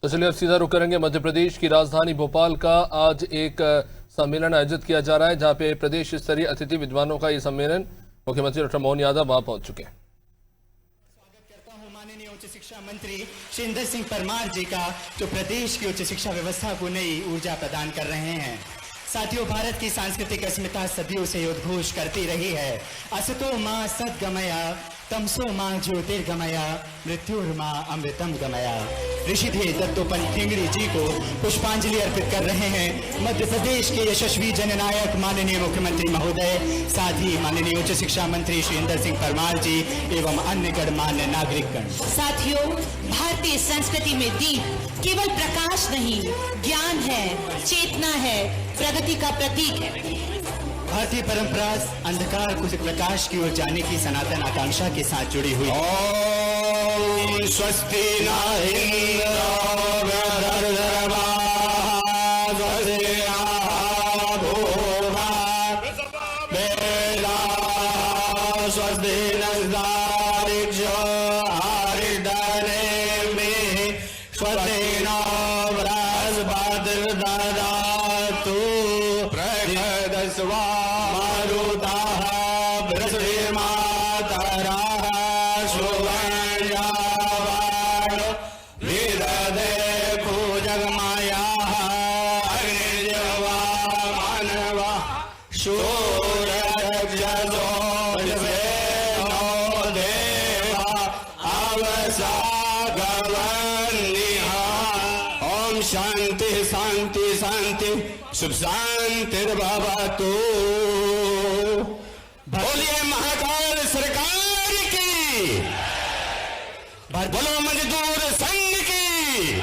तो चलिए अब सीधा रुख करेंगे मध्य प्रदेश की राजधानी भोपाल का। आज एक सम्मेलन आयोजित किया जा रहा है जहां पे प्रदेश स्तरीय अतिथि विद्वानों का ये सम्मेलन मुख्यमंत्री डॉक्टर मोहन यादव वहां पहुंच चुके हैं। स्वागत करता हूं माननीय उच्च शिक्षा मंत्री सुरेंद्र सिंह परमार जी का, जो प्रदेश की उच्च शिक्षा व्यवस्था को नई ऊर्जा प्रदान कर रहे हैं। साथियों, भारत की सांस्कृतिक अस्मिता सदियों से उद्घोष करती रही है। असतो मां सद्गमया, तमसो मां ज्योतिर्गमया, मृत्युर्मां अमृतम गमया। ऋषिधेय दत्तोपंत ठेंगड़ी जी को पुष्पांजलि अर्पित कर रहे हैं मध्य प्रदेश के यशस्वी जननायक माननीय मुख्यमंत्री महोदय, साथ ही माननीय उच्च शिक्षा मंत्री सुरेंद्र सिंह परमार जी एवं अन्य गणमान्य नागरिकगण। साथियों, भारतीय संस्कृति में दीप केवल प्रकाश नहीं, ज्ञान है, चेतना है, प्रगति का प्रतीक है। भारतीय परंपरा अंधकार को प्रकाश की ओर जाने की सनातन आकांक्षा के साथ जुड़ी हुई। ओम स्वस्ति न शांति शांति शांति शुभ शांति बाबा तो बोलिए महाकाल सरकार की, बोलो मजदूर संघ की।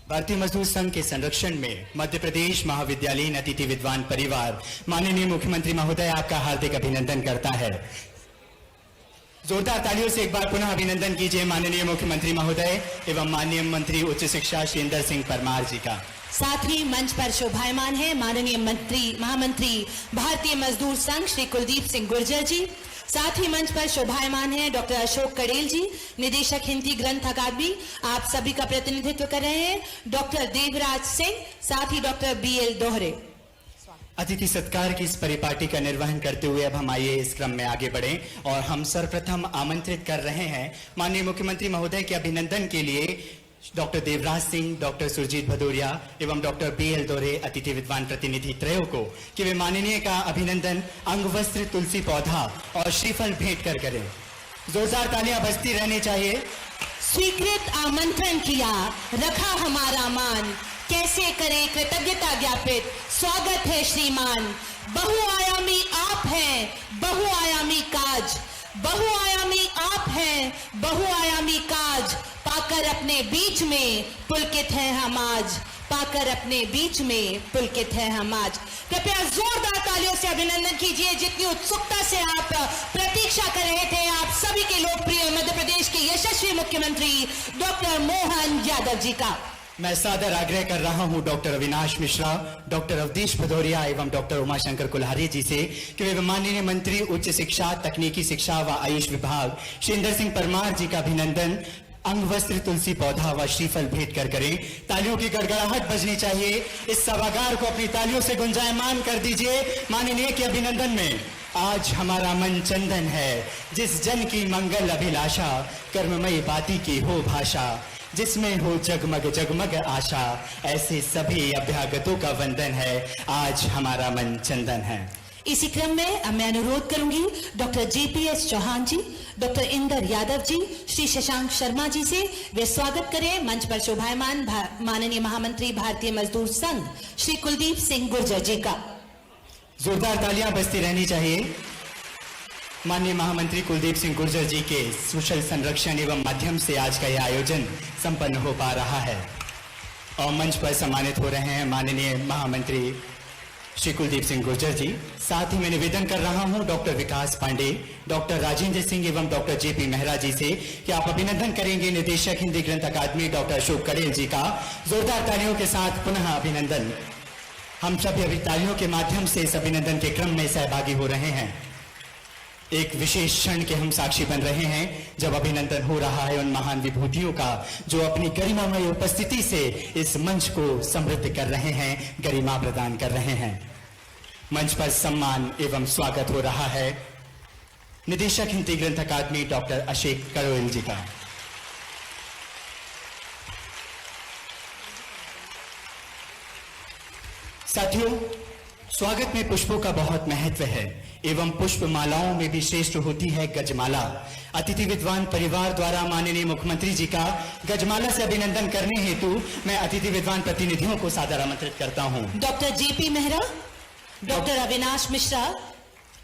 भारतीय मजदूर संघ के संरक्षण में मध्य प्रदेश महाविद्यालयीन अतिथि विद्वान परिवार माननीय मुख्यमंत्री महोदय आपका हार्दिक अभिनंदन करता है। जोरदार तालियों से एक बार पुनः अभिनंदन कीजिए माननीय मुख्यमंत्री महोदय एवं माननीय मंत्री उच्च शिक्षा सुरेंद्र सिंह परमार जी का। साथ ही मंच पर शोभायमान है माननीय महामंत्री भारतीय मजदूर संघ श्री कुलदीप सिंह गुर्जर जी। साथ ही मंच पर शोभायमान है डॉक्टर अशोक कड़ेल जी, निदेशक हिंदी ग्रंथ अकादमी, आप सभी का प्रतिनिधित्व कर रहे हैं। डॉक्टर देवराज सिंह, साथ ही डॉक्टर BL दोहरे। अतिथि सत्कार की इस परिपाटी का निर्वहन करते हुए अब हम आइए इस क्रम में आगे बढ़ें और हम सर्वप्रथम आमंत्रित कर रहे हैं माननीय मुख्यमंत्री महोदय के अभिनंदन के लिए डॉक्टर देवराज सिंह, डॉक्टर सुरजीत भदौरिया एवं डॉक्टर BL दोहरे अतिथि विद्वान प्रतिनिधि त्रयों को कि वे माननीय का अभिनंदन अंगवस्त्र, तुलसी पौधा और श्रीफल भेंट कर करें। जोरदार तालियां बजती रहनी चाहिए। स्वीकृत आमंत्रण किया, रखा हमारा मान, कैसे करें कृतज्ञता ज्ञापित, स्वागत है श्रीमान। बहुआयामी आप हैं, बहुआयामी काज, बहुआयामी आप हैं, बहुआयामी काज, पाकर अपने बीच में पुलकित है हम आज, पाकर अपने बीच में पुलकित है हम आज। कृपया जोरदार तालियों से अभिनंदन कीजिए जितनी उत्सुकता से आप प्रतीक्षा कर रहे थे आप सभी के लोकप्रिय मध्य प्रदेश के यशस्वी मुख्यमंत्री डॉक्टर मोहन यादव जी का। मैं सादर आग्रह कर रहा हूं डॉक्टर अविनाश मिश्रा, डॉक्टर अवधेश भदौरिया एवं डॉक्टर उमाशंकर कुल्हारी जी से कि वे माननीय मंत्री उच्च शिक्षा, तकनीकी शिक्षा व आयुष विभाग सुरेंद्र सिंह परमार जी का अभिनंदन अंगवस्त्र, तुलसी पौधा व श्रीफल भेंट कर करें। तालियों की गड़गड़ाहट बजनी चाहिए। इस सभागार को अपनी तालियों से गुंजायमान कर दीजिए माननीय के अभिनंदन में। आज हमारा मन चंदन है, जिस जन की मंगल अभिलाषा, कर्ममयी बाती की हो भाषा, जिसमें हो जगमग जगमग आशा, ऐसे सभी अभ्यागतों का वंदन है। आज हमारा मन चंदन है। इसी क्रम में अब मैं अनुरोध करूंगी डॉक्टर JPS चौहान जी, डॉक्टर इंदर यादव जी, श्री शशांक शर्मा जी से वे स्वागत करें मंच पर शोभायमान माननीय महामंत्री भारतीय मजदूर संघ श्री कुलदीप सिंह गुर्जर जी का। जोरदार तालियां बजती रहनी चाहिए। माननीय महामंत्री कुलदीप सिंह गुर्जर जी के कुशल संरक्षण एवं माध्यम से आज का यह आयोजन संपन्न हो पा रहा है और मंच पर सम्मानित हो रहे हैं माननीय महामंत्री श्री कुलदीप सिंह गुर्जर जी। साथ ही मैं निवेदन कर रहा हूं डॉक्टर विकास पांडे, डॉक्टर राजेंद्र सिंह एवं डॉक्टर JP मेहरा जी से कि आप अभिनंदन करेंगे निदेशक हिंदी ग्रंथ अकादमी डॉक्टर अशोक कड़ेल जी का। जोरदार तालियों के साथ पुनः अभिनंदन। हम सभी अभी तालियों के माध्यम से इस अभिनंदन के क्रम में सहभागी हो रहे हैं। एक विशेष क्षण के हम साक्षी बन रहे हैं जब अभिनंदन हो रहा है उन महान विभूतियों का जो अपनी गरिमामय उपस्थिति से इस मंच को समृद्ध कर रहे हैं, गरिमा प्रदान कर रहे हैं। मंच पर सम्मान एवं स्वागत हो रहा है निदेशक हिंदी ग्रंथ अकादमी डॉक्टर अशोक करोल जी का। साथियों, स्वागत में पुष्पों का बहुत महत्व है एवं पुष्प मालाओं में भी श्रेष्ठ होती है गजमाला। अतिथि विद्वान परिवार द्वारा माननीय मुख्यमंत्री जी का गजमाला से अभिनंदन करने हेतु मैं अतिथि विद्वान प्रतिनिधियों को सादर आमंत्रित करता हूं। Doctor JP Mehra, doctor Avinash Mishra,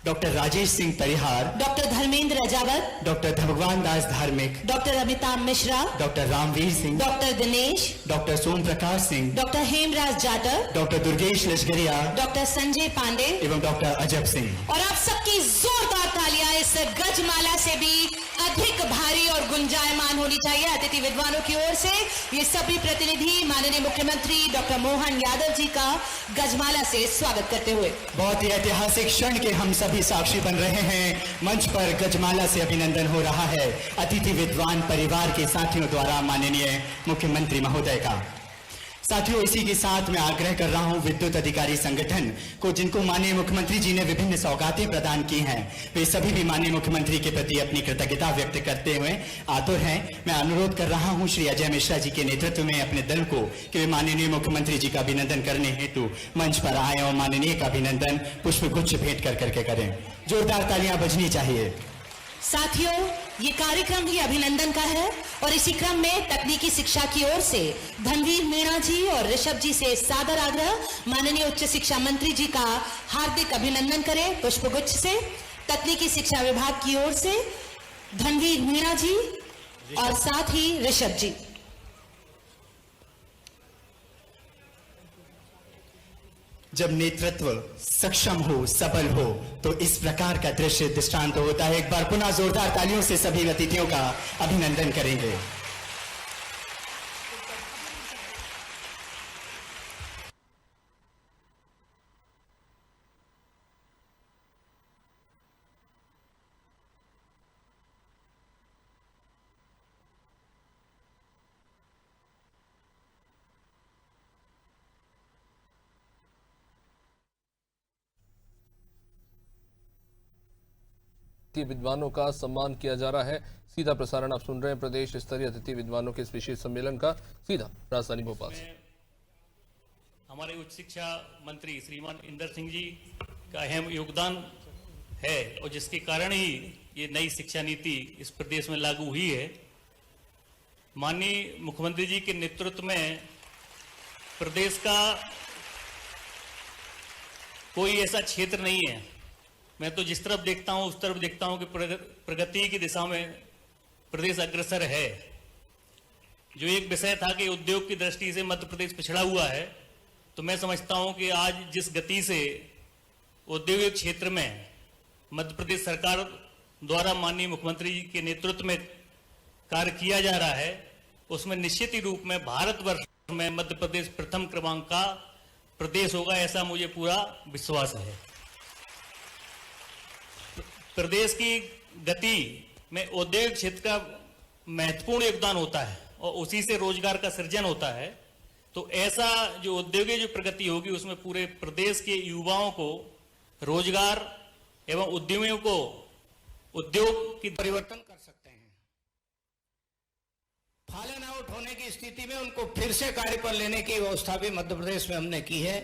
doctor Rajesh Singh Parihar, doctor Dharmendra Ajawat, doctor Bhagwan Das Dharmik, doctor Amitabh Mishra, doctor Ramveer Singh, doctor Dinesh, doctor Som Prakash Singh, doctor Hemraj Jatav, doctor Durgesh Lashkariya, doctor Sanjay Pandey एवं डॉक्टर अजब सिंह। और आप सबकी जोरदार तालियां इस गजमाला से भी अधिक भारी और गुंजायमान होनी चाहिए अतिथि विद्वानों की ओर से। ये सभी प्रतिनिधि माननीय मुख्यमंत्री डॉक्टर मोहन यादव जी का गजमाला से स्वागत करते हुए बहुत ही ऐतिहासिक क्षण के हम सभी साक्षी बन रहे हैं। मंच पर गजमाला से अभिनंदन हो रहा है अतिथि विद्वान परिवार के साथियों द्वारा माननीय मुख्यमंत्री महोदय का। साथियों, इसी के साथ मैं आग्रह कर रहा हूं विद्युत अधिकारी संगठन को, जिनको माननीय मुख्यमंत्री जी ने विभिन्न सौगातें प्रदान की हैं, वे सभी भी माननीय मुख्यमंत्री के प्रति अपनी कृतज्ञता व्यक्त करते हुए आतुर हैं। मैं अनुरोध कर रहा हूं श्री अजय मिश्रा जी के नेतृत्व में अपने दल को कि वे माननीय मुख्यमंत्री जी का अभिनंदन करने हेतु मंच पर आए और माननीय का अभिनंदन पुष्पगुच्छ भेंट कर करके करें। जोरदार तालियां बजनी चाहिए। साथियों, ये कार्यक्रम ही अभिनंदन का है और इसी क्रम में तकनीकी शिक्षा की ओर से धनवीर मीणा जी और ऋषभ जी से सादर आग्रह, माननीय उच्च शिक्षा मंत्री जी का हार्दिक अभिनंदन करें पुष्पगुच्छ से। तकनीकी शिक्षा विभाग की ओर से धनवीर मीणा जी और साथ ही ऋषभ जी। जब नेतृत्व सक्षम हो, सबल हो, तो इस प्रकार का दृश्य दृष्टांत होता है। एक बार पुनः जोरदार तालियों से सभी अतिथियों का अभिनंदन करेंगे। विद्वानों का सम्मान किया जा रहा है। सीधा प्रसारण आप सुन रहे हैं प्रदेश स्तरीय अतिथि विद्वानों के इस विशेष सम्मेलन का, सीधा राजधानी भोपाल से। हमारे उच्च शिक्षा मंत्री श्रीमान इंदर सिंह जी का अहम योगदान है और जिसके कारण ही ये नई शिक्षा नीति इस प्रदेश में लागू हुई है। माननीय मुख्यमंत्री जी के नेतृत्व में प्रदेश का कोई ऐसा क्षेत्र नहीं है, मैं तो जिस तरफ देखता हूं उस तरफ देखता हूं कि प्रगति की दिशा में प्रदेश अग्रसर है। जो एक विषय था कि उद्योग की दृष्टि से मध्य प्रदेश पिछड़ा हुआ है, तो मैं समझता हूं कि आज जिस गति से औद्योगिक क्षेत्र में मध्य प्रदेश सरकार द्वारा माननीय मुख्यमंत्री जी के नेतृत्व में कार्य किया जा रहा है, उसमें निश्चित ही रूप में भारतवर्ष में मध्य प्रदेश प्रथम क्रमांक का प्रदेश होगा, ऐसा मुझे पूरा विश्वास है। प्रदेश की गति में औद्योगिक क्षेत्र का महत्वपूर्ण योगदान होता है और उसी से रोजगार का सृजन होता है। तो ऐसा जो औद्योगिक जो प्रगति होगी उसमें पूरे प्रदेश के युवाओं को रोजगार एवं उद्यमियों को उद्योग की परिवर्तन कर सकते हैं। फॉलन आउट होने की स्थिति में उनको फिर से कार्य पर लेने की व्यवस्था भी मध्य प्रदेश में हमने की है।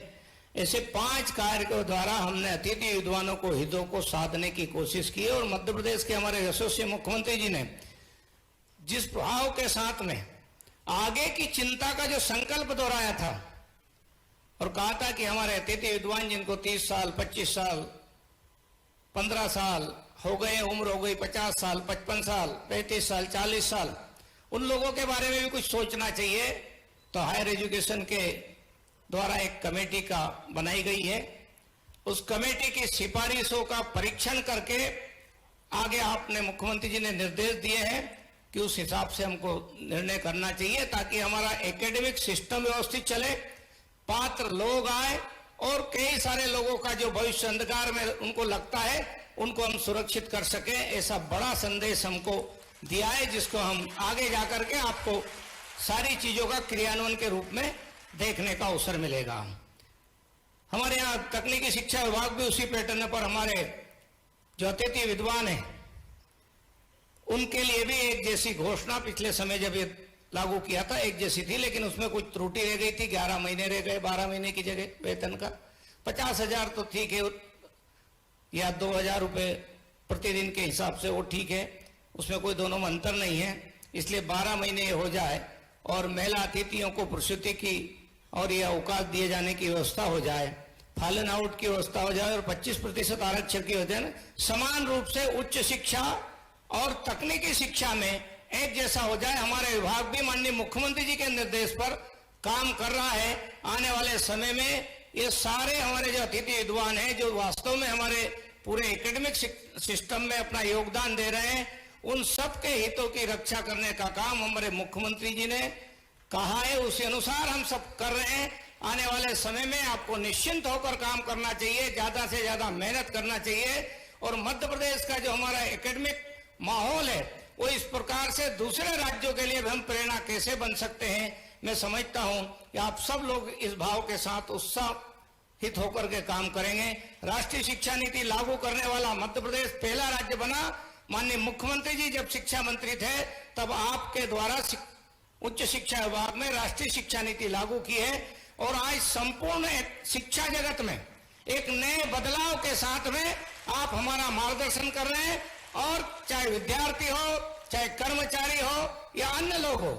ऐसे 5 कार्य के द्वारा हमने अतिथि विद्वानों को हितों को साधने की कोशिश की और मध्य प्रदेश के हमारे यशस्वी मुख्यमंत्री जी ने जिस भाव के साथ में आगे की चिंता का जो संकल्प दोहराया था और कहा था कि हमारे अतिथि विद्वान जिनको 30 साल 25 साल 15 साल हो गए, उम्र हो गई 50 साल 55 साल 35 साल 40 साल, उन लोगों के बारे में भी कुछ सोचना चाहिए। तो हायर एजुकेशन के द्वारा एक कमेटी का बनाई गई है। उस कमेटी की सिफारिशों का परीक्षण करके आगे आपने मुख्यमंत्री जी ने निर्देश दिए हैं कि उस हिसाब से हमको निर्णय करना चाहिए ताकि हमारा एकेडमिक सिस्टम व्यवस्थित चले, पात्र लोग आए और कई सारे लोगों का जो भविष्य अंधकार में उनको लगता है उनको हम सुरक्षित कर सके, ऐसा बड़ा संदेश हमको दिया है, जिसको हम आगे जाकर के आपको सारी चीजों का क्रियान्वयन के रूप में देखने का अवसर मिलेगा। हमारे यहाँ तकनीकी शिक्षा विभाग भी उसी पैटर्न पर हमारे जो अतिथि विद्वान हैं उनके लिए भी एक जैसी घोषणा पिछले समय जब ये लागू किया था एक जैसी थी, लेकिन उसमें कुछ त्रुटि रह गई थी। 11 महीने रह गए 12 महीने की जगह वेतन का। 50,000 तो ठीक है, या 2,000 रुपये प्रतिदिन के हिसाब से वो ठीक है, उसमें कोई दोनों में अंतर नहीं है। इसलिए 12 महीने हो जाए और महिला अतिथियों को प्रसूति की और यह अवकाश दिए जाने की व्यवस्था हो जाए, फॉलन आउट की व्यवस्था हो जाए और 25% आरक्षण की हो जाए, समान रूप से उच्च शिक्षा और तकनीकी शिक्षा में एक जैसा हो जाए। हमारे विभाग भी माननीय मुख्यमंत्री जी के निर्देश पर काम कर रहा है। आने वाले समय में ये सारे हमारे जो अतिथि विद्वान हैं, जो वास्तव में हमारे पूरे एकेडमिक सिस्टम में अपना योगदान दे रहे हैं, उन सबके हितों की रक्षा करने का काम हमारे मुख्यमंत्री जी ने कहा है, उसी अनुसार हम सब कर रहे हैं। आने वाले समय में आपको निश्चिंत होकर काम करना चाहिए, ज्यादा से ज्यादा मेहनत करना चाहिए। और मध्य प्रदेश का जो हमारा एकेडमिक माहौल है वो इस प्रकार से दूसरे राज्यों के लिए भी हम प्रेरणा कैसे बन सकते हैं, मैं समझता हूं कि आप सब लोग इस भाव के साथ उत्साहित होकर के काम करेंगे। राष्ट्रीय शिक्षा नीति लागू करने वाला मध्य प्रदेश पहला राज्य बना। माननीय मुख्यमंत्री जी जब शिक्षा मंत्री थे तब आपके द्वारा उच्च शिक्षा विभाग में राष्ट्रीय शिक्षा नीति लागू की है और आज संपूर्ण शिक्षा जगत में एक नए बदलाव के साथ में आप हमारा मार्गदर्शन कर रहे हैं। और चाहे विद्यार्थी हो, चाहे कर्मचारी हो या अन्य लोग हो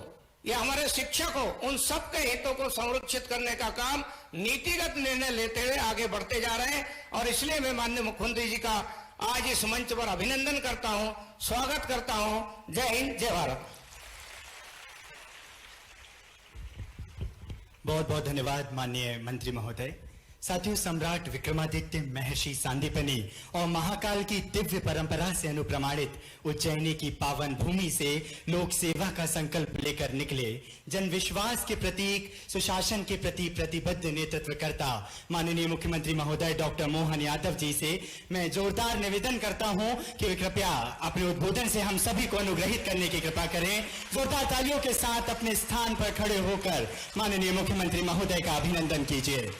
या हमारे शिक्षक हो, उन सबके हितों को संरक्षित करने का काम नीतिगत निर्णय लेते हुए आगे बढ़ते जा रहे हैं। और इसलिए मैं माननीय मुख्यमंत्री जी का आज इस मंच पर अभिनंदन करता हूं, स्वागत करता हूं। जय हिंद, जय भारत। बहुत बहुत धन्यवाद माननीय मंत्री महोदय। साथियों, सम्राट विक्रमादित्य, महर्षि सांदीपनि और महाकाल की दिव्य परंपरा से अनुप्रमाणित उज्जैनी की पावन भूमि से लोक सेवा का संकल्प लेकर निकले जन विश्वास के प्रतीक, सुशासन के प्रति प्रतिबद्ध नेतृत्वकर्ता माननीय मुख्यमंत्री महोदय डॉक्टर मोहन यादव जी से मैं जोरदार निवेदन करता हूं कि वे कृपया अपने उद्बोधन से हम सभी को अनुग्रहित करने की कृपा करें। जोरदार तालियों के साथ अपने स्थान पर खड़े होकर माननीय मुख्यमंत्री महोदय का अभिनंदन कीजिए।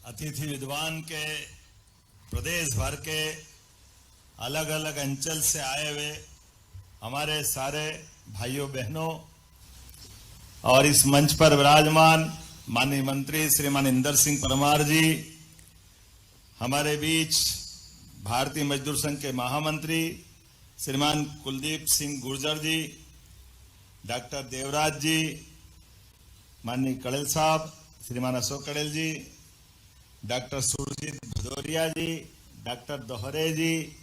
अतिथि विद्वान के प्रदेश भर के अलग अलग अंचल से आए हुए हमारे सारे भाइयों बहनों और इस मंच पर विराजमान माननीय मंत्री श्रीमान इंदर सिंह परमार जी, हमारे बीच भारतीय मजदूर संघ के महामंत्री श्रीमान कुलदीप सिंह गुर्जर जी, डॉक्टर देवराज जी, माननीय कड़ेल साहब, श्रीमान अशोक कड़ेल जी, डॉक्टर सुरजीत भदौरिया जी, डॉक्टर दोहरे जी,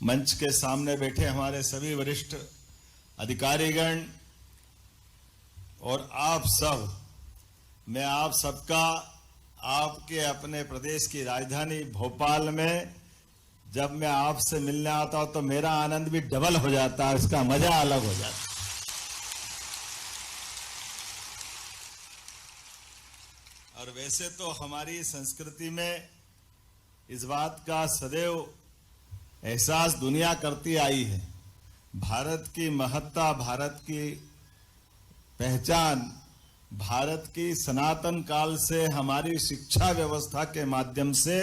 मंच के सामने बैठे हमारे सभी वरिष्ठ अधिकारीगण और आप सब, मैं आप सबका आपके अपने प्रदेश की राजधानी भोपाल में जब मैं आपसे मिलने आता हूं तो मेरा आनंद भी डबल हो जाता है, उसका मजा अलग हो जाता है। और वैसे तो हमारी संस्कृति में इस बात का सदैव एहसास दुनिया करती आई है, भारत की महत्ता, भारत की पहचान, भारत की सनातन काल से हमारी शिक्षा व्यवस्था के माध्यम से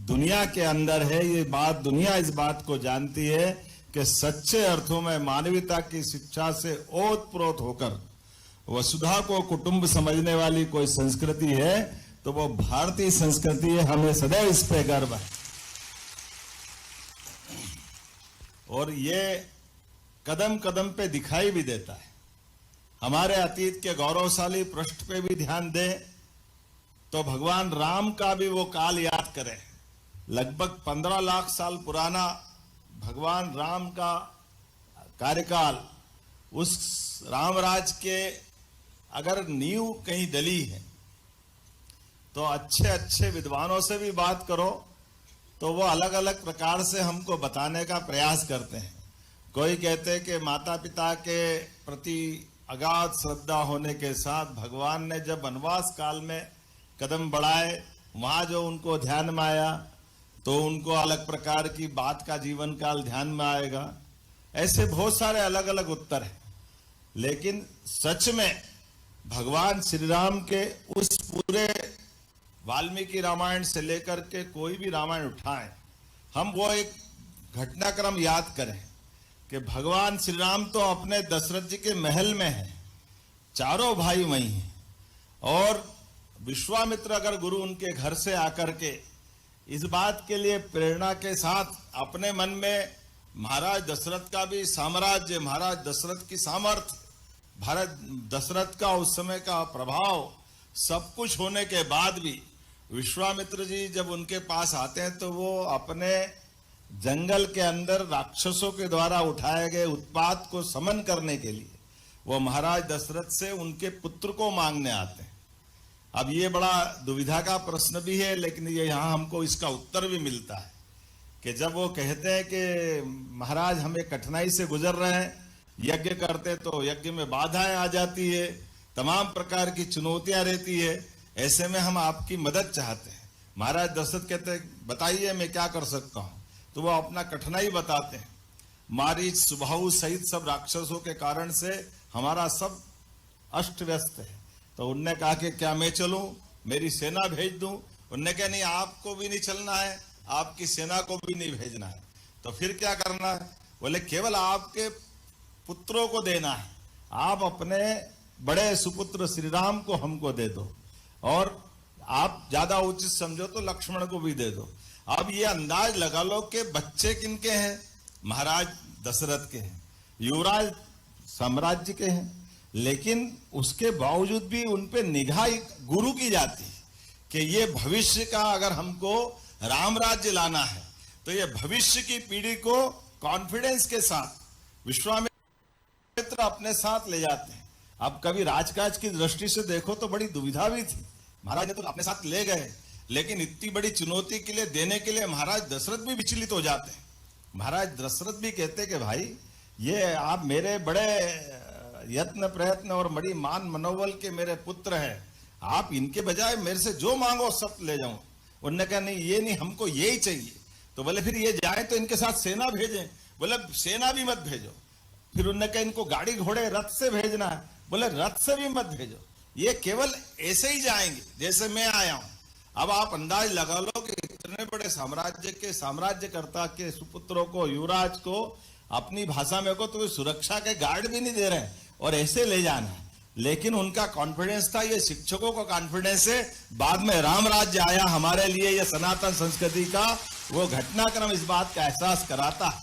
दुनिया के अंदर है। ये बात दुनिया इस बात को जानती है कि सच्चे अर्थों में मानवता की शिक्षा से ओतप्रोत होकर वसुधा को कुटुंब समझने वाली कोई संस्कृति है तो वो भारतीय संस्कृति है। हमें सदैव इस पे गर्व है और ये कदम कदम पे दिखाई भी देता है। हमारे अतीत के गौरवशाली पृष्ठ पे भी ध्यान दें तो भगवान राम का भी वो काल याद करें। लगभग 15 लाख साल पुराना भगवान राम का कार्यकाल, उस रामराज के अगर नींव कहीं डली है तो अच्छे अच्छे विद्वानों से भी बात करो, तो वो अलग अलग प्रकार से हमको बताने का प्रयास करते हैं। कोई कहते हैं कि माता पिता के प्रति अगाध श्रद्धा होने के साथ भगवान ने जब वनवास काल में कदम बढ़ाए, वहां जो उनको ध्यान में आया तो उनको अलग प्रकार की बात का जीवन काल ध्यान में आएगा। ऐसे बहुत सारे अलग अलग उत्तर हैं, लेकिन सच में भगवान श्री राम के उस पूरे वाल्मीकि रामायण से लेकर के कोई भी रामायण उठाएं, हम वो एक घटनाक्रम याद करें कि भगवान श्री राम तो अपने दशरथ जी के महल में हैं, चारों भाई वहीं हैं, और विश्वामित्र अगर गुरु उनके घर से आकर के इस बात के लिए प्रेरणा के साथ अपने मन में महाराज दशरथ का भी साम्राज्य, महाराज दशरथ की सामर्थ्य, भारत दशरथ का उस समय का प्रभाव, सब कुछ होने के बाद भी विश्वामित्र जी जब उनके पास आते हैं तो वो अपने जंगल के अंदर राक्षसों के द्वारा उठाए गए उत्पात को समन करने के लिए वो महाराज दशरथ से उनके पुत्र को मांगने आते हैं। अब ये बड़ा दुविधा का प्रश्न भी है, लेकिन ये यहाँ हमको इसका उत्तर भी मिलता है कि जब वो कहते हैं कि महाराज हमें कठिनाई से गुजर रहे हैं, यज्ञ करते तो यज्ञ में बाधाएं आ जाती है, तमाम प्रकार की चुनौतियां रहती है, ऐसे में हम आपकी मदद चाहते हैं। महाराज दशरथ कहते हैं बताइए मैं क्या कर सकता हूं। तो वो अपना कठिनाई बताते हैं। मारीच, सुबाहु सहित सब राक्षसों के कारण से हमारा सब अस्त व्यस्त है। तो उनने कहा कि क्या मैं चलूं, मेरी सेना भेज दूं? उनने कहा नहीं, आपको भी नहीं चलना है, आपकी सेना को भी नहीं भेजना है। तो फिर क्या करना है? बोले केवल आपके पुत्रों को देना है, आप अपने बड़े सुपुत्र श्री राम को हमको दे दो, और आप ज्यादा उचित समझो तो लक्ष्मण को भी दे दो। अब ये अंदाज लगा लो कि बच्चे किनके हैं? महाराज दशरथ के हैं, युवराज साम्राज्य के हैं, लेकिन उसके बावजूद भी उनपे निगाह गुरु की जाती है कि ये भविष्य का अगर हमको राम राज्य लाना है तो ये भविष्य की पीढ़ी को कॉन्फिडेंस के साथ विश्वामित्र अपने साथ ले जाते हैं। अब कभी राजकाज की दृष्टि से देखो तो बड़ी दुविधा भी थी, महाराज ने तो अपने साथ ले गए, लेकिन इतनी बड़ी चुनौती के लिए देने के लिए महाराज दशरथ भी विचलित हो जाते हैं। महाराज दशरथ भी कहते कि भाई ये आप मेरे बड़े यत्न प्रयत्न और बड़ी मान मनोबल के मेरे पुत्र हैं, आप इनके बजाय मेरे से जो मांगो सब ले जाऊं। उन्होंने कहा नहीं, ये नहीं, हमको ये ही चाहिए। तो बोले फिर ये जाए तो इनके साथ सेना भेजें? बोले सेना भी मत भेजो। फिर उन्होंने कहा इनको गाड़ी घोड़े रथ से भेजना है? बोले रथ से भी मत भेजो, ये केवल ऐसे ही जाएंगे जैसे मैं आया हूं। अब आप अंदाज लगा लो कि इतने बड़े साम्राज्य के साम्राज्यकर्ता के सुपुत्रों को, युवराज को अपनी भाषा में को तो सुरक्षा के गार्ड भी नहीं दे रहे हैं और ऐसे ले जाना है। लेकिन उनका कॉन्फिडेंस था, ये शिक्षकों का कॉन्फिडेंस है। बाद में राम राज्य आया हमारे लिए, ये सनातन संस्कृति का वो घटनाक्रम इस बात का एहसास कराता है।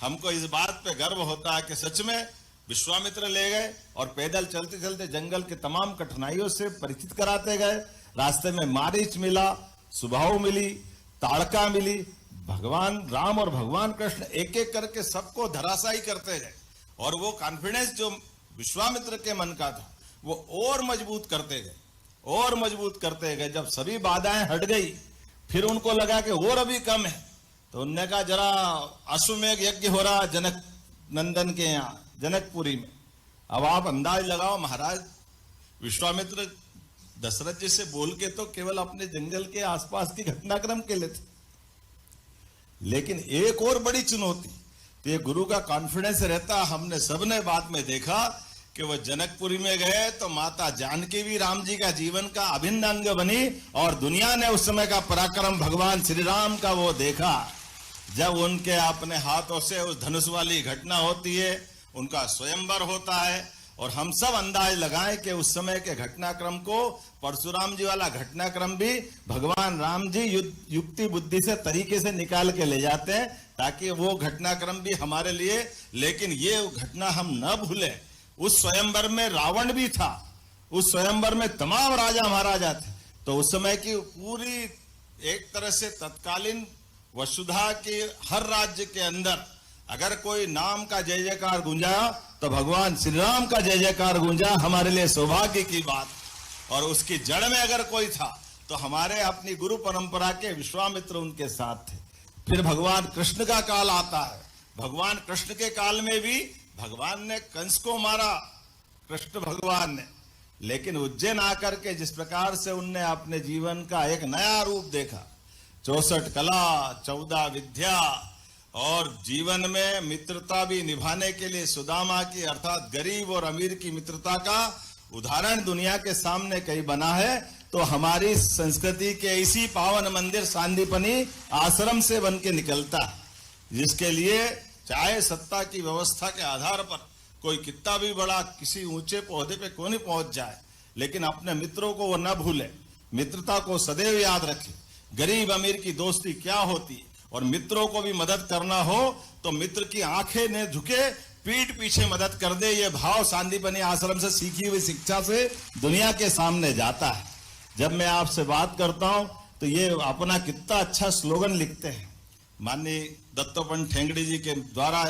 हमको इस बात पे गर्व होता है कि सच में विश्वामित्र ले गए और पैदल चलते चलते जंगल के तमाम कठिनाइयों से परिचित कराते गए। रास्ते में मारीच मिला, सुबाहु मिली, ताड़का मिली, भगवान राम और भगवान कृष्ण एक एक करके सबको धराशायी करते गए, और वो कॉन्फिडेंस जो विश्वामित्र के मन का था वो और मजबूत करते गए, और मजबूत करते गए। जब सभी बाधाएं हट गई फिर उनको लगा कि और अभी कम है, तो उन्होंने कहा जरा अश्वमेध यज्ञ हो रहा जनक नंदन के यहाँ जनकपुरी में। अब आप अंदाज लगाओ, महाराज विश्वामित्र दशरथ जी से बोल के तो केवल अपने जंगल के आसपास की घटनाक्रम के लिए थे, लेकिन एक और बड़ी चुनौती तो ये गुरु का कॉन्फिडेंस रहता। हमने सबने बाद में देखा कि वो जनकपुरी में गए तो माता जानकी भी राम जी का जीवन का अभिन्न अंग बनी, और दुनिया ने उस समय का पराक्रम भगवान श्री राम का वो देखा जब उनके अपने हाथों से उस धनुष वाली घटना होती है, उनका स्वयंवर होता है। और हम सब अंदाज लगाएं कि उस समय के घटनाक्रम को, परशुराम जी वाला घटनाक्रम भी भगवान राम जी युक्ति बुद्धि से तरीके से निकाल के ले जाते हैं, ताकि वो घटनाक्रम भी हमारे लिए, लेकिन ये घटना हम न भूलें। उस स्वयंवर में रावण भी था, उस स्वयंवर में तमाम राजा महाराजा थे। तो उस समय की पूरी एक तरह से तत्कालीन वसुधा के हर राज्य के अंदर अगर कोई नाम का जय जयकार गूंजा तो भगवान श्री राम का जय जयकार गूंजा, हमारे लिए सौभाग्य की बात। और उसकी जड़ में अगर कोई था तो हमारे अपनी गुरु परंपरा के विश्वामित्र उनके साथ थे। फिर भगवान कृष्ण का काल आता है। भगवान कृष्ण के काल में भी भगवान ने कंस को मारा, कृष्ण भगवान ने, लेकिन उज्जैन आकर के जिस प्रकार से उनने अपने जीवन का एक नया रूप देखा, 64 कला, 14 विद्या और जीवन में मित्रता भी निभाने के लिए सुदामा की अर्थात गरीब और अमीर की मित्रता का उदाहरण दुनिया के सामने कहीं बना है, तो हमारी संस्कृति के इसी पावन मंदिर सांदीपनी आश्रम से बन के निकलता है, जिसके लिए चाहे सत्ता की व्यवस्था के आधार पर कोई कितना भी बड़ा किसी ऊंचे पौधे पे क्यों नहीं पहुंच जाए, लेकिन अपने मित्रों को वो न भूले, मित्रता को सदैव याद रखे। गरीब अमीर की दोस्ती क्या होती, और मित्रों को भी मदद करना हो तो मित्र की आंखें न झुके, पीठ पीछे मदद कर दे, ये भाव सांदीपनी आश्रम से सीखी हुई शिक्षा से दुनिया के सामने जाता है। जब मैं आपसे बात करता हूं तो ये अपना कितना अच्छा स्लोगन लिखते हैं। माननीय दत्तोपंत ठेंगड़ी जी के द्वारा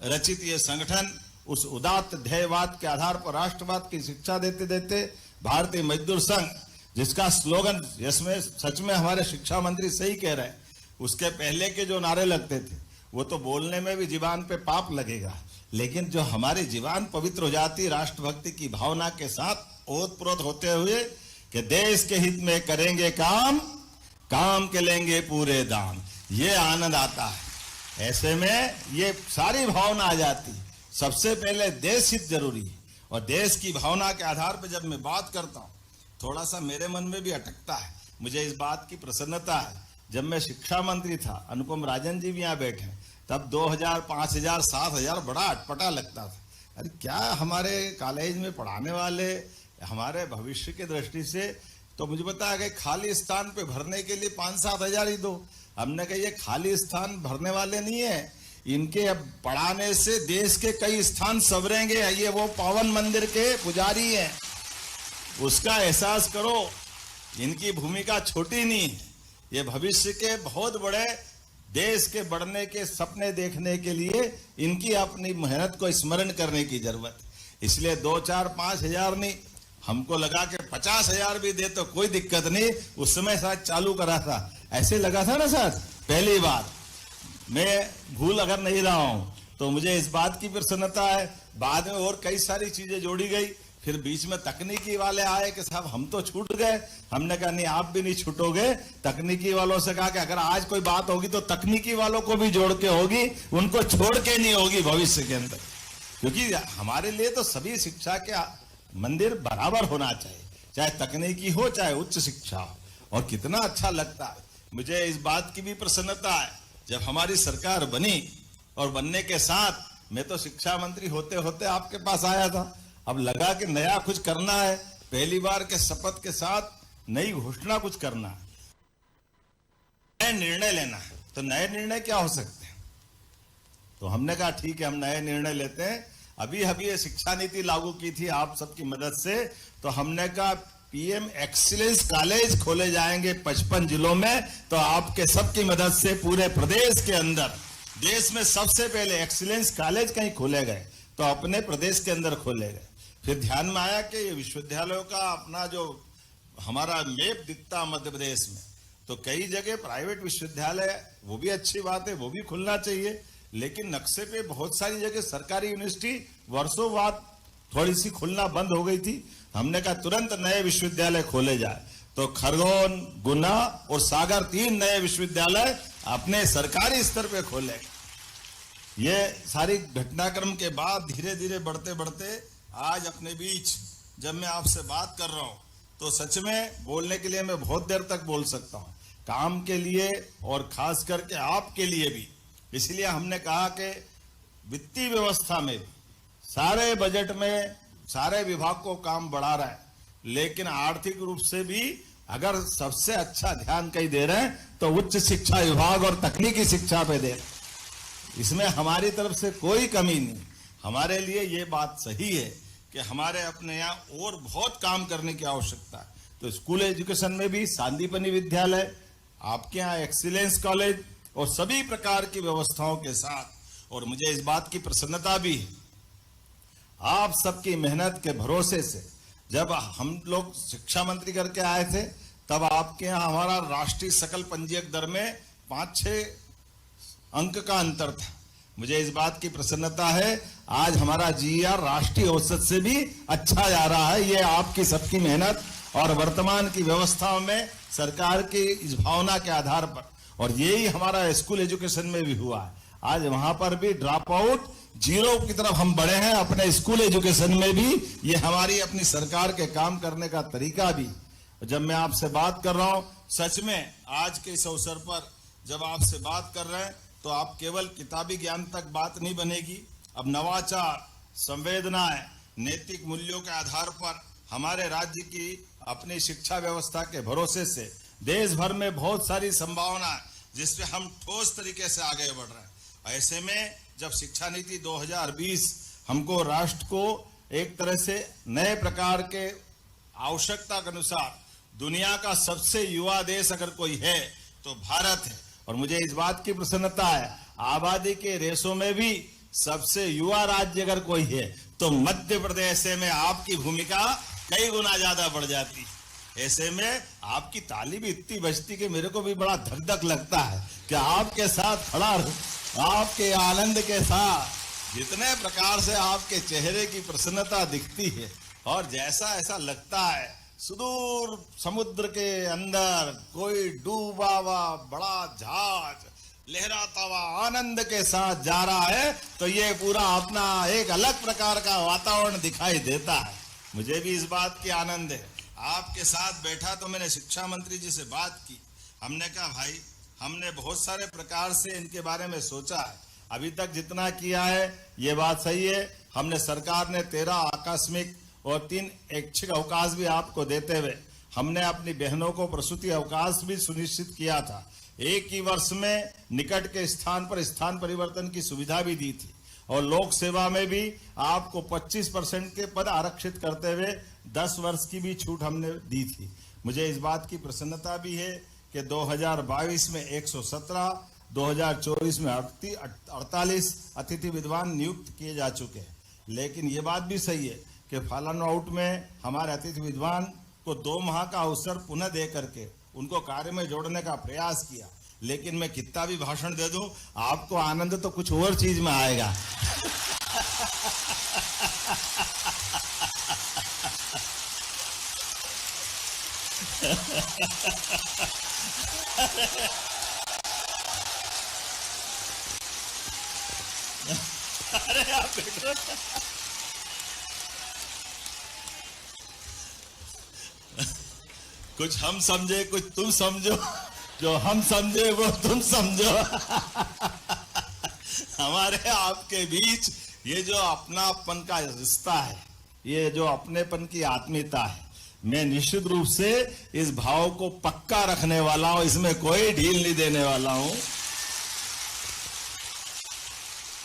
रचित ये संगठन उस उदात्त ध्येयवाद के आधार पर राष्ट्रवाद की शिक्षा देते देते भारतीय मजदूर संघ, जिसका स्लोगन, जिसमें सच में हमारे शिक्षा मंत्री सही कह रहे हैं, उसके पहले के जो नारे लगते थे वो तो बोलने में भी जीवान पे पाप लगेगा, लेकिन जो हमारी जीवान पवित्र हो जाती राष्ट्रभक्ति की भावना के साथ ओतप्रोत होते हुए कि देश के हित में करेंगे काम, काम के लेंगे पूरे दाम, ये आनंद आता है। ऐसे में ये सारी भावना आ जाती। सबसे पहले देश हित जरूरी है, और देश की भावना के आधार पर जब मैं बात करता हूँ थोड़ा सा मेरे मन में भी अटकता है। मुझे इस बात की प्रसन्नता है, जब मैं शिक्षा मंत्री था, अनुपम राजन जी भी यहाँ बैठे, तब 2000, 5000, 7000 बड़ा अटपटा लगता था। अरे क्या हमारे कॉलेज में पढ़ाने वाले हमारे भविष्य की दृष्टि से, तो मुझे बताया कि खाली स्थान पे भरने के लिए 5-7 हजार ही दो। हमने कहा ये खाली स्थान भरने वाले नहीं है, इनके अब पढ़ाने से देश के कई स्थान संवरेंगे। ये वो पावन मंदिर के पुजारी हैं, उसका एहसास करो। इनकी भूमिका छोटी नहीं है, ये भविष्य के बहुत बड़े देश के बढ़ने के सपने देखने के लिए इनकी अपनी मेहनत को स्मरण करने की जरूरत। इसलिए 2, 4, 5 हजार नहीं, हमको लगा कि 50 हजार भी दे तो कोई दिक्कत नहीं। उस समय शायद चालू करा था, ऐसे लगा था ना सर, पहली बार। मैं भूल अगर नहीं रहा हूं तो मुझे इस बात की प्रसन्नता है। बाद में और कई सारी चीजें जोड़ी गई, फिर बीच में तकनीकी वाले आए कि साहब हम तो छूट गए। हमने कहा नहीं, आप भी नहीं छूटोगे। तकनीकी वालों से कहा कि अगर आज कोई बात होगी तो तकनीकी वालों को भी जोड़ के होगी, उनको छोड़ के नहीं होगी भविष्य के अंदर, क्योंकि हमारे लिए तो सभी शिक्षा के मंदिर बराबर होना चाहिए, चाहे तकनीकी हो चाहे उच्च शिक्षा हो। और कितना अच्छा लगता है, मुझे इस बात की भी प्रसन्नता है, जब हमारी सरकार बनी और बनने के साथ मैं तो शिक्षा मंत्री होते होते आपके पास आया था। अब लगा कि नया कुछ करना है, पहली बार के शपथ के साथ नई घोषणा कुछ करना है, नए निर्णय लेना है। तो नए निर्णय क्या हो सकते हैं? तो हमने कहा ठीक है, हम नए निर्णय लेते हैं। अभी ये शिक्षा नीति लागू की थी आप सबकी मदद से, तो हमने कहा पीएम एक्सीलेंस कॉलेज खोले जाएंगे 55 जिलों में। तो आपके सबकी मदद से पूरे प्रदेश के अंदर, देश में सबसे पहले एक्सीलेंस कॉलेज कहीं खोले गए, तो अपने प्रदेश के अंदर खोले गए। फिर ध्यान में आया कि ये विश्वविद्यालयों का अपना जो हमारा मैप दिखता मध्य प्रदेश में, तो कई जगह प्राइवेट विश्वविद्यालय, वो भी अच्छी बात है, वो भी खुलना चाहिए, लेकिन नक्शे पे बहुत सारी जगह सरकारी यूनिवर्सिटी वर्षों बाद थोड़ी सी खुलना बंद हो गई थी। हमने कहा तुरंत नए विश्वविद्यालय खोले जाए, तो खरगोन, गुना और सागर 3 नए विश्वविद्यालय अपने सरकारी स्तर पे खोले। ये सारी घटनाक्रम के बाद धीरे धीरे बढ़ते बढ़ते आज अपने बीच जब मैं आपसे बात कर रहा हूं, तो सच में बोलने के लिए मैं बहुत देर तक बोल सकता हूं, काम के लिए और खास करके आपके लिए भी। इसलिए हमने कहा कि वित्तीय व्यवस्था में सारे बजट में सारे विभाग को काम बढ़ा रहा है, लेकिन आर्थिक रूप से भी अगर सबसे अच्छा ध्यान कहीं दे रहे हैं तो उच्च शिक्षा विभाग और तकनीकी शिक्षा पे दे रहे हैं। इसमें हमारी तरफ से कोई कमी नहीं। हमारे लिए ये बात सही है कि हमारे अपने यहाँ और बहुत काम करने की आवश्यकता है। तो स्कूल एजुकेशन में भी सांदीपनी विद्यालय, आपके यहाँ एक्सीलेंस कॉलेज और सभी प्रकार की व्यवस्थाओं के साथ। और मुझे इस बात की प्रसन्नता भी है, आप सबकी मेहनत के भरोसे से जब हम लोग शिक्षा मंत्री करके आए थे, तब आपके यहाँ हमारा राष्ट्रीय सकल पंजीयक दर में 5-6 अंक का अंतर था। मुझे इस बात की प्रसन्नता है आज हमारा जीआर राष्ट्रीय औसत से भी अच्छा जा रहा है। ये आपकी सबकी मेहनत और वर्तमान की व्यवस्था में सरकार की इस भावना के आधार पर, और यही हमारा स्कूल एजुकेशन में भी हुआ है। आज वहां पर भी ड्रॉप आउट 0 की तरफ हम बढ़े हैं अपने स्कूल एजुकेशन में भी। ये हमारी अपनी सरकार के काम करने का तरीका भी। जब मैं आपसे बात कर रहा हूं, सच में आज के इस अवसर पर जब आपसे बात कर रहे हैं तो आप केवल किताबी ज्ञान तक बात नहीं बनेगी। अब नवाचार, संवेदनाएं, नैतिक मूल्यों के आधार पर हमारे राज्य की अपनी शिक्षा व्यवस्था के भरोसे से देश भर में बहुत सारी संभावना है जिसपे हम ठोस तरीके से आगे बढ़ रहे हैं। ऐसे में जब शिक्षा नीति 2020 हमको राष्ट्र को एक तरह से नए प्रकार के आवश्यकता के अनुसार दुनिया का सबसे युवा देश अगर कोई है तो भारत है। और मुझे इस बात की प्रसन्नता है आबादी के रेशों में भी सबसे युवा राज्य अगर कोई है तो मध्य प्रदेश में आपकी भूमिका कई गुना ज्यादा बढ़ जाती है। ऐसे में आपकी ताली भी इतनी बजती कि मेरे को भी बड़ा धक धक लगता है कि आपके साथ खड़ा रहूं, आपके आनंद के साथ जितने प्रकार से आपके चेहरे की प्रसन्नता दिखती है और जैसा ऐसा लगता है सुदूर समुद्र के अंदर कोई डूबा हुआ बड़ा जहाज लहराता हुआ आनंद के साथ जा रहा है, तो ये पूरा अपना एक अलग प्रकार का वातावरण दिखाई देता है। मुझे भी इस बात की आनंद है। आपके साथ बैठा तो मैंने शिक्षा मंत्री जी से बात की। हमने कहा भाई हमने बहुत सारे प्रकार से इनके बारे में सोचा है, अभी तक जितना किया है ये बात सही है। हमने सरकार ने 13 आकस्मिक और 3 ऐच्छिक अवकाश भी आपको देते हुए हमने अपनी बहनों को प्रसूति अवकाश भी सुनिश्चित किया था। एक ही वर्ष में निकट के स्थान पर स्थान परिवर्तन की सुविधा भी दी थी और लोक सेवा में भी आपको 25% के पद आरक्षित करते हुए 10 वर्ष की भी छूट हमने दी थी। मुझे इस बात की प्रसन्नता भी है कि 2022 में 117, 2024 में 48 अतिथि विद्वान नियुक्त किए जा चुके हैं। लेकिन ये बात भी सही है कि फॉलन आउट में हमारे अतिथि विद्वान को 2 माह का अवसर पुनः दे करके उनको कार्य में जोड़ने का प्रयास किया। लेकिन मैं कितना भी भाषण दे दूं आपको आनंद तो कुछ और चीज में आएगा। अरे आप बैठो। कुछ हम समझे कुछ तुम समझो, जो हम समझे वो तुम समझो। हमारे आपके बीच ये जो अपनापन का रिश्ता है, ये जो अपनेपन की आत्मीयता है, मैं निश्चित रूप से इस भाव को पक्का रखने वाला हूं, इसमें कोई ढील नहीं देने वाला हूं।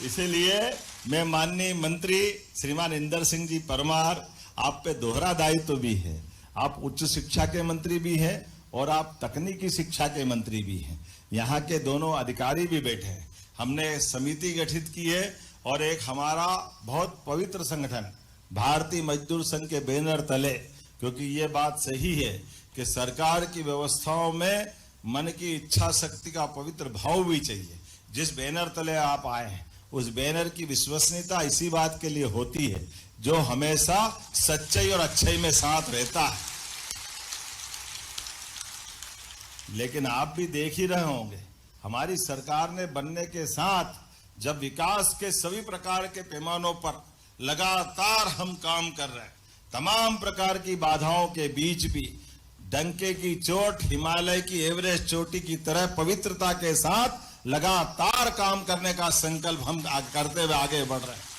इसीलिए मैं माननीय मंत्री श्रीमान इंदर सिंह जी परमार, आप पे दोहरा दायित्व भी है। आप उच्च शिक्षा के मंत्री भी हैं और आप तकनीकी शिक्षा के मंत्री भी हैं। यहाँ के दोनों अधिकारी भी बैठे हैं। हमने समिति गठित की है और एक हमारा बहुत पवित्र संगठन भारतीय मजदूर संघ के बैनर तले, क्योंकि ये बात सही है कि सरकार की व्यवस्थाओं में मन की इच्छा शक्ति का पवित्र भाव भी चाहिए। जिस बैनर तले आप आए हैं उस बैनर की विश्वसनीयता इसी बात के लिए होती है जो हमेशा सच्चाई और अच्छाई में साथ रहता है। लेकिन आप भी देख ही रहे होंगे हमारी सरकार ने बनने के साथ जब विकास के सभी प्रकार के पैमानों पर लगातार हम काम कर रहे हैं, तमाम प्रकार की बाधाओं के बीच भी डंके की चोट हिमालय की एवरेस्ट चोटी की तरह पवित्रता के साथ लगातार काम करने का संकल्प हम करते हुए आगे बढ़ रहे हैं।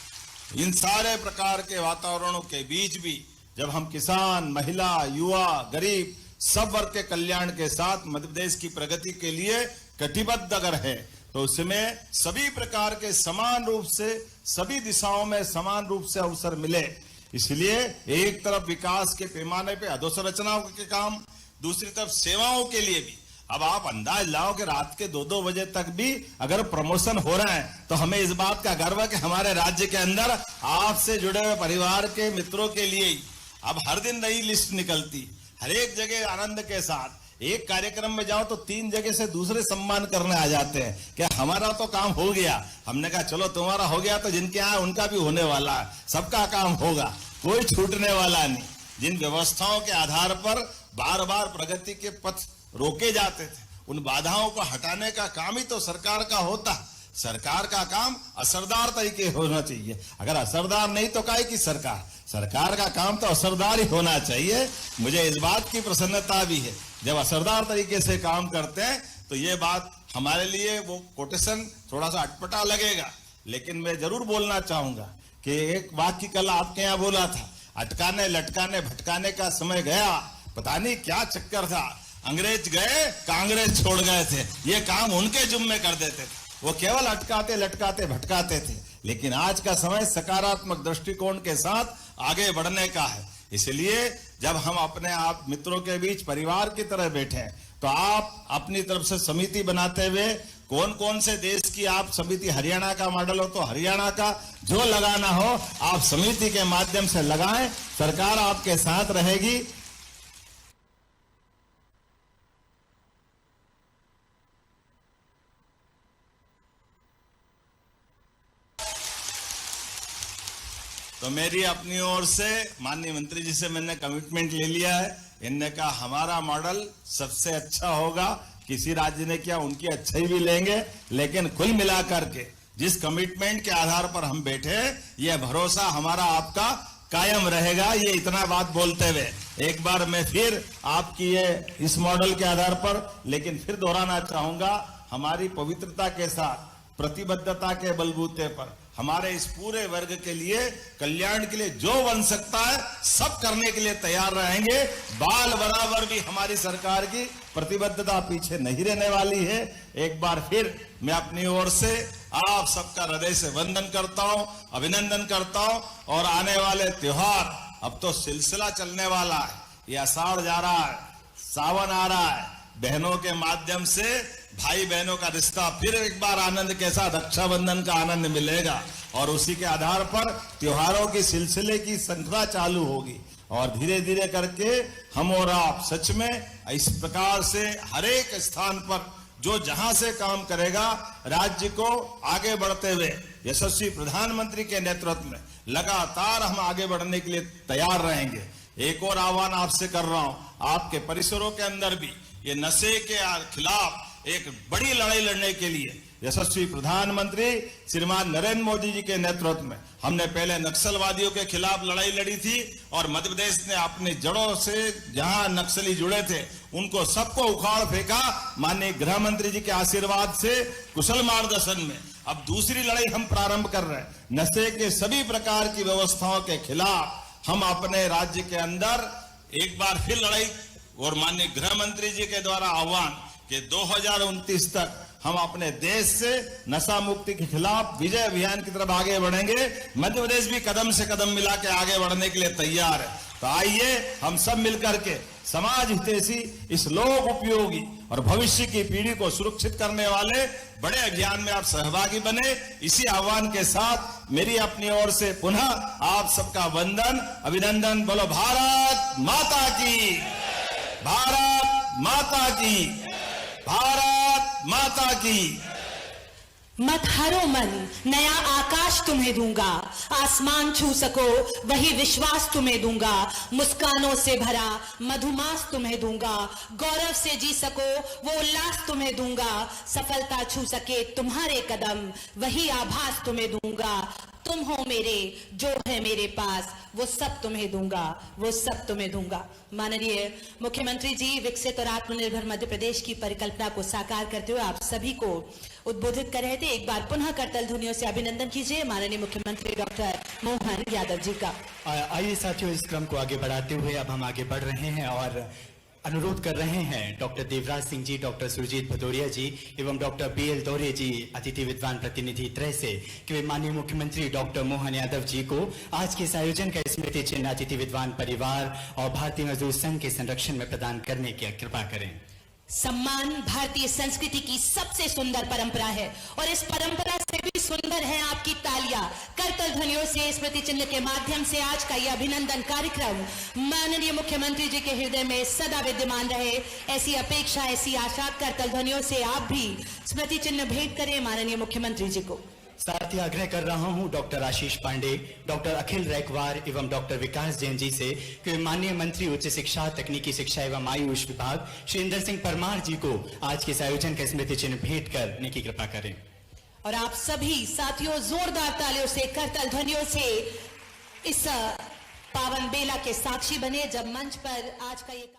इन सारे प्रकार के वातावरणों के बीच भी जब हम किसान, महिला, युवा, गरीब सब वर्ग के कल्याण के साथ मध्य प्रदेश की प्रगति के लिए कटिबद्ध अगर है तो उसमें सभी प्रकार के समान रूप से सभी दिशाओं में समान रूप से अवसर मिले। इसलिए एक तरफ विकास के पैमाने पे अधोसंरचनाओं के काम, दूसरी तरफ सेवाओं के लिए भी। अब आप अंदाज लाओ कि रात के 2-2 बजे तक भी अगर प्रमोशन हो रहे हैं तो हमें इस बात का गर्व है कि हमारे राज्य के अंदर आपसे जुड़े हुए परिवार के मित्रों के लिए अब हर दिन नई लिस्ट निकलती हर एक जगह आनंद के साथ। एक कार्यक्रम में जाओ तो 3 जगह से दूसरे सम्मान करने आ जाते हैं कि हमारा तो काम हो गया। हमने कहा चलो तुम्हारा हो गया तो जिनके यहाँ उनका भी होने वाला है, सबका काम होगा, कोई छूटने वाला नहीं। जिन व्यवस्थाओं के आधार पर बार बार प्रगति के पथ रोके जाते थे, उन बाधाओं को हटाने का काम ही तो सरकार का होता। सरकार का काम असरदार तरीके होना चाहिए। अगर असरदार नहीं तो काहे की सरकार का काम तो असरदार ही होना चाहिए। मुझे इस बात की प्रसन्नता भी है, जब असरदार तरीके से काम करते हैं तो ये बात हमारे लिए वो कोटेशन थोड़ा सा अटपटा लगेगा, लेकिन मैं जरूर बोलना चाहूंगा कि एक वाक्य कल आपके यहाँ बोला था, अटकाने लटकाने भटकाने का समय गया। पता नहीं क्या चक्कर था, अंग्रेज गए कांग्रेस छोड़ गए थे, ये काम उनके जुम्मे कर देते थे। वो केवल अटकाते लटकाते भटकाते थे। लेकिन आज का समय सकारात्मक दृष्टिकोण के साथ आगे बढ़ने का है। इसलिए जब हम अपने आप मित्रों के बीच परिवार की तरह बैठे हैं, तो आप अपनी तरफ से समिति बनाते हुए कौन कौन से देश की आप समिति, हरियाणा का मॉडल हो तो हरियाणा का, जो लगाना हो आप समिति के माध्यम से लगाएं। सरकार आपके साथ रहेगी। तो मेरी अपनी ओर से माननीय मंत्री जी से मैंने कमिटमेंट ले लिया है। इनने कहा हमारा मॉडल सबसे अच्छा होगा, किसी राज्य ने किया उनकी अच्छाई भी लेंगे, लेकिन कुल मिलाकर के जिस कमिटमेंट के आधार पर हम बैठे, ये भरोसा हमारा आपका कायम रहेगा। ये इतना बात बोलते हुए एक बार मैं फिर आपकी ये इस मॉडल के आधार पर लेकिन फिर दोहराना चाहूंगा, हमारी पवित्रता के साथ प्रतिबद्धता के बलबूते पर हमारे इस पूरे वर्ग के लिए, कल्याण के लिए जो बन सकता है सब करने के लिए तैयार रहेंगे। बाल बराबर भी हमारी सरकार की प्रतिबद्धता पीछे नहीं रहने वाली है। एक बार फिर मैं अपनी ओर से आप सबका हृदय से वंदन करता हूं, अभिनंदन करता हूं। और आने वाले त्योहार, अब तो सिलसिला चलने वाला है, ये आषाढ़ जा रहा है, सावन आ रहा है, बहनों के माध्यम से भाई बहनों का रिश्ता फिर एक बार आनंद के साथ रक्षाबंधन का आनंद मिलेगा। और उसी के आधार पर त्योहारों के सिलसिले की श्रृंखला चालू होगी। और धीरे धीरे करके हम और आप सच में इस प्रकार से हर एक स्थान पर जो जहां से काम करेगा, राज्य को आगे बढ़ते हुए यशस्वी प्रधानमंत्री के नेतृत्व में लगातार हम आगे बढ़ने के लिए तैयार रहेंगे। एक और आह्वान आपसे कर रहा हूं, आपके परिसरों के अंदर भी ये नशे के खिलाफ एक बड़ी लड़ाई लड़ने के लिए यशस्वी प्रधानमंत्री श्रीमान नरेंद्र मोदी जी के नेतृत्व में हमने पहले नक्सलवादियों के खिलाफ लड़ाई लड़ी थी, और मध्य प्रदेश ने अपनी जड़ों से जहां नक्सली जुड़े थे उनको सबको उखाड़ फेंका। माननीय गृह मंत्री जी के आशीर्वाद से, कुशल मार्गदर्शन में अब दूसरी लड़ाई हम प्रारंभ कर रहे हैं। नशे के सभी प्रकार की व्यवस्थाओं के खिलाफ हम अपने राज्य के अंदर एक बार फिर लड़ाई, और माननीय गृह मंत्री जी के द्वारा आह्वान कि 2029 तक हम अपने देश से नशा मुक्ति के खिलाफ विजय अभियान की तरफ आगे बढ़ेंगे। मध्य प्रदेश भी कदम से कदम मिला के आगे बढ़ने के लिए तैयार है। तो आइए हम सब मिलकर के समाज हितैषी, इस लोक उपयोगी और भविष्य की पीढ़ी को सुरक्षित करने वाले बड़े अभियान में आप सहभागी बने। इसी आह्वान के साथ मेरी अपनी ओर से पुनः आप सबका वंदन, अभिनंदन। बोलो भारत माता की, भारत माता की, भारत माता की। मत हारो मन, नया आकाश तुम्हें दूंगा, आसमान छू सको वही विश्वास तुम्हें दूंगा, मुस्कानों से भरा मधुमास तुम्हें दूंगा, गौरव से जी सको वो उल्लास तुम्हें दूंगा, सफलता छू सके तुम्हारे कदम वही आभास तुम्हें दूंगा। तुम हो मेरे, जो है मेरे पास वो सब तुम्हें दूंगा, वो सब तुम्हें दूंगा। माननीय मुख्यमंत्री जी विकसित और आत्मनिर्भर मध्य प्रदेश की परिकल्पना को साकार करते हुए आप सभी को उद्बोधित कर रहे थे। एक बार पुनः करतल ध्वनियों से अभिनंदन कीजिए माननीय मुख्यमंत्री डॉक्टर मोहन यादव जी का। आइए साथियों, इस क्रम को आगे बढ़ाते हुए अब हम आगे बढ़ रहे हैं और अनुरोध कर रहे हैं डॉक्टर देवराज सिंह जी, डॉक्टर सुरजीत भदौरिया जी एवं डॉक्टर BL दौरे जी, अतिथि विद्वान प्रतिनिधि त्रय से, कि वे माननीय मुख्यमंत्री डॉक्टर मोहन यादव जी को आज के इस आयोजन का स्मृति चिन्ह अतिथि विद्वान परिवार और भारतीय मजदूर संघ के संरक्षण में प्रदान करने की कृपा करें। सम्मान भारतीय संस्कृति की सबसे सुंदर परंपरा है और इस परंपरा से भी सुंदर हैं आपकी तालियां। करतल ध्वनियों से स्मृति चिन्ह के माध्यम से आज का यह अभिनंदन कार्यक्रम माननीय मुख्यमंत्री जी के हृदय में सदा विद्यमान रहे, ऐसी अपेक्षा, ऐसी आशा। करतल ध्वनियों से आप भी स्मृति चिन्ह भेंट करें माननीय मुख्यमंत्री जी को। साथ ही आग्रह कर रहा हूं डॉक्टर आशीष पांडे, डॉक्टर अखिल रैकवार एवं डॉक्टर विकास जैन जी से कि माननीय मंत्री उच्च शिक्षा, तकनीकी शिक्षा एवं आयुष विभाग श्री इंदर सिंह परमार जी को आज के इस आयोजन का स्मृति चिन्ह भेंट करने की कृपा करें। और आप सभी साथियों जोरदार तालियों से, करतल ध्वनियों से इस पावन बेला के साक्षी बने जब मंच पर आज का ये